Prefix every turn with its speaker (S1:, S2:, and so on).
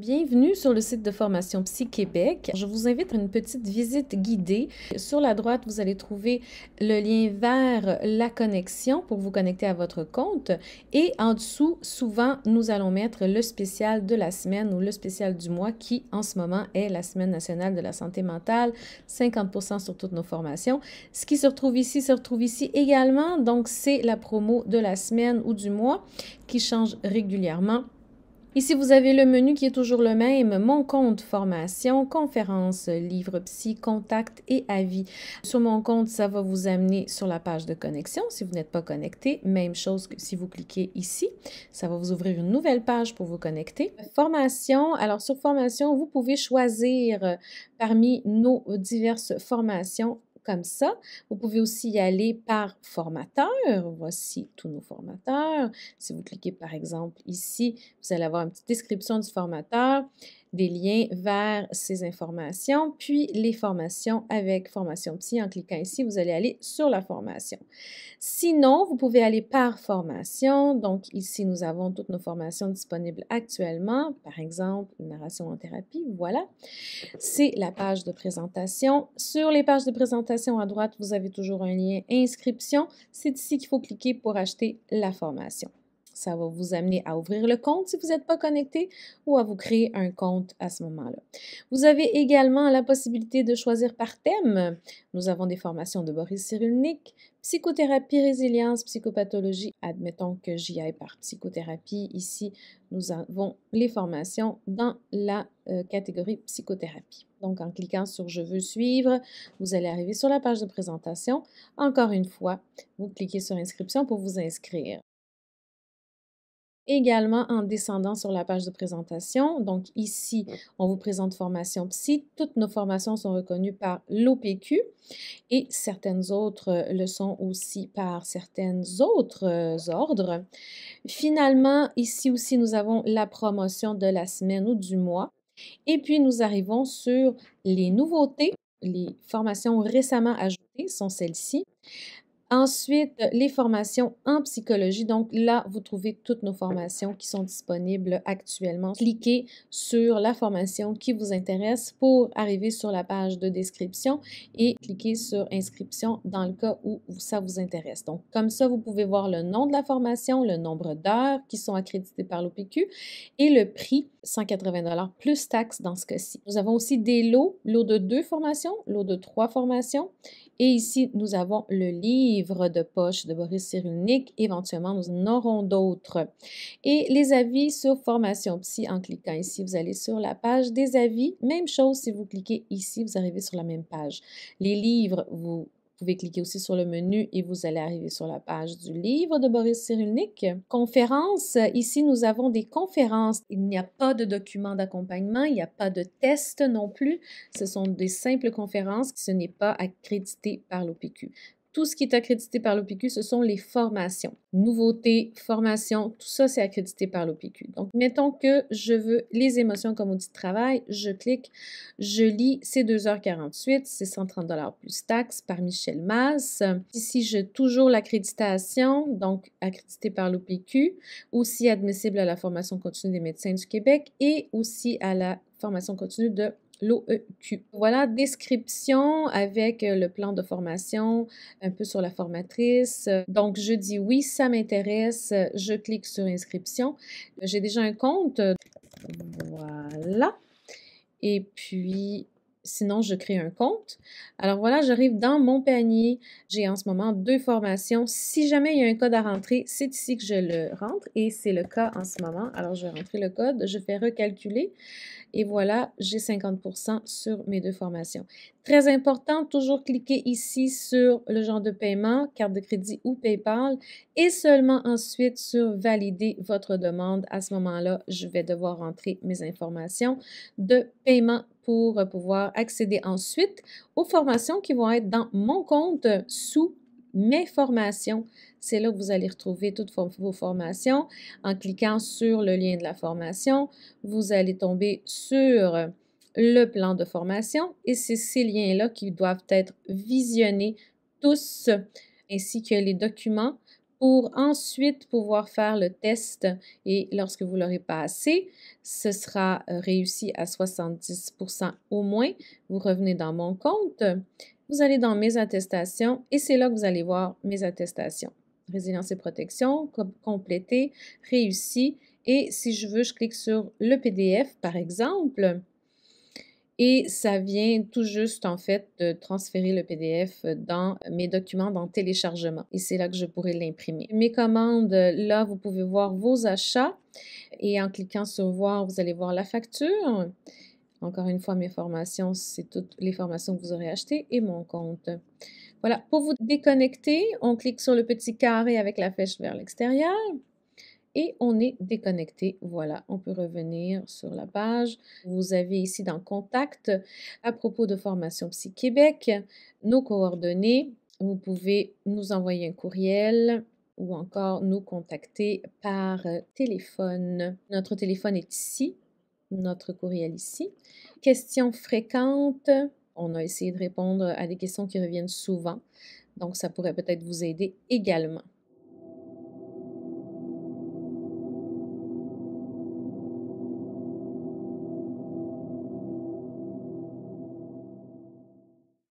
S1: Bienvenue sur le site de Formation Psy Québec. Je vous invite à une petite visite guidée. Sur la droite, vous allez trouver le lien vers la connexion pour vous connecter à votre compte. Et en dessous, souvent, nous allons mettre le spécial de la semaine ou le spécial du mois qui, en ce moment, est la Semaine nationale de la santé mentale, 50% sur toutes nos formations. Ce qui se retrouve ici également. Donc, c'est la promo de la semaine ou du mois qui change régulièrement. Ici, vous avez le menu qui est toujours le même, mon compte formation, conférences, livres psy, contacts et avis. Sur mon compte, ça va vous amener sur la page de connexion si vous n'êtes pas connecté. Même chose que si vous cliquez ici, ça va vous ouvrir une nouvelle page pour vous connecter. Formation, alors sur formation, vous pouvez choisir parmi nos diverses formations comme ça. Vous pouvez aussi y aller par formateur. Voici tous nos formateurs. Si vous cliquez par exemple ici, vous allez avoir une petite description du formateur, des liens vers ces informations, puis les formations avec Formation Psy. En cliquant ici, vous allez aller sur la formation. Sinon, vous pouvez aller par formation. Donc ici, nous avons toutes nos formations disponibles actuellement. Par exemple, une narration en thérapie, voilà. C'est la page de présentation. Sur les pages de présentation à droite, vous avez toujours un lien inscription. C'est ici qu'il faut cliquer pour acheter la formation. Ça va vous amener à ouvrir le compte si vous n'êtes pas connecté ou à vous créer un compte à ce moment-là. Vous avez également la possibilité de choisir par thème. Nous avons des formations de Boris Cyrulnik, psychothérapie, résilience, psychopathologie. Admettons que j'y aille par psychothérapie. Ici, nous avons les formations dans la catégorie psychothérapie. Donc, en cliquant sur « Je veux suivre », vous allez arriver sur la page de présentation. Encore une fois, vous cliquez sur « Inscription » pour vous inscrire. Également, en descendant sur la page de présentation, donc ici, on vous présente Formation Psy. Toutes nos formations sont reconnues par l'OPQ et certaines autres le sont aussi par certains autres ordres. Finalement, ici aussi, nous avons la promotion de la semaine ou du mois. Et puis, nous arrivons sur les nouveautés. Les formations récemment ajoutées sont celles-ci. Ensuite, les formations en psychologie. Donc là, vous trouvez toutes nos formations qui sont disponibles actuellement. Cliquez sur la formation qui vous intéresse pour arriver sur la page de description et cliquez sur inscription dans le cas où ça vous intéresse. Donc, comme ça, vous pouvez voir le nom de la formation, le nombre d'heures qui sont accréditées par l'OPQ et le prix, 180 $ plus taxes dans ce cas-ci. Nous avons aussi des lots de 2 formations, lot de 3 formations. Et ici, nous avons le livre de poche de Boris Cyrulnik. Éventuellement, nous en aurons d'autres. Et les avis sur Formation Psy, en cliquant ici, vous allez sur la page des avis. Même chose, si vous cliquez ici, vous arrivez sur la même page. Les livres, vous pouvez cliquer aussi sur le menu et vous allez arriver sur la page du livre de Boris Cyrulnik. Conférences, ici nous avons des conférences. Il n'y a pas de document d'accompagnement, il n'y a pas de test non plus. Ce sont des simples conférences, ce n'est pas accrédité par l'OPQ. Tout ce qui est accrédité par l'OPQ, ce sont les formations. Nouveautés, formations, tout ça, c'est accrédité par l'OPQ. Donc, mettons que je veux les émotions comme outil de travail, je clique, je lis, c'est 2h48, c'est 130 $ plus taxes par Michel Masse. Ici, j'ai toujours l'accréditation, donc accrédité par l'OPQ, aussi admissible à la formation continue des médecins du Québec et aussi à la formation continue de l'OEQ. Voilà, description avec le plan de formation, un peu sur la formatrice. Donc, je dis oui, ça m'intéresse. Je clique sur inscription. J'ai déjà un compte. Voilà. Et puis, sinon, je crée un compte. Alors voilà, j'arrive dans mon panier. J'ai en ce moment 2 formations. Si jamais il y a un code à rentrer, c'est ici que je le rentre et c'est le cas en ce moment. Alors, je vais rentrer le code, je fais recalculer. Et voilà, j'ai 50% sur mes 2 formations. Très important, toujours cliquer ici sur le genre de paiement, carte de crédit ou PayPal, et seulement ensuite sur valider votre demande. À ce moment-là, je vais devoir rentrer mes informations de paiement pour pouvoir accéder ensuite aux formations qui vont être dans mon compte sous mes formations. C'est là que vous allez retrouver toutes vos formations. En cliquant sur le lien de la formation, vous allez tomber sur le plan de formation et c'est ces liens-là qui doivent être visionnés tous, ainsi que les documents pour ensuite pouvoir faire le test et lorsque vous l'aurez passé, ce sera réussi à 70% au moins. Vous revenez dans mon compte, vous allez dans mes attestations et c'est là que vous allez voir mes attestations. Résilience et protection, complété, réussi. Et si je veux, je clique sur le PDF, par exemple, et ça vient tout juste, en fait, de transférer le PDF dans mes documents dans téléchargement. Et c'est là que je pourrai l'imprimer. Mes commandes, là, vous pouvez voir vos achats. Et en cliquant sur voir, vous allez voir la facture. Encore une fois, mes formations, c'est toutes les formations que vous aurez achetées et mon compte. Voilà, pour vous déconnecter, on clique sur le petit carré avec la flèche vers l'extérieur et on est déconnecté. Voilà, on peut revenir sur la page. Vous avez ici dans Contact, à propos de Formation Psy Québec, nos coordonnées. Vous pouvez nous envoyer un courriel ou encore nous contacter par téléphone. Notre téléphone est ici, notre courriel ici. Questions fréquentes. On a essayé de répondre à des questions qui reviennent souvent. Donc, ça pourrait peut-être vous aider également.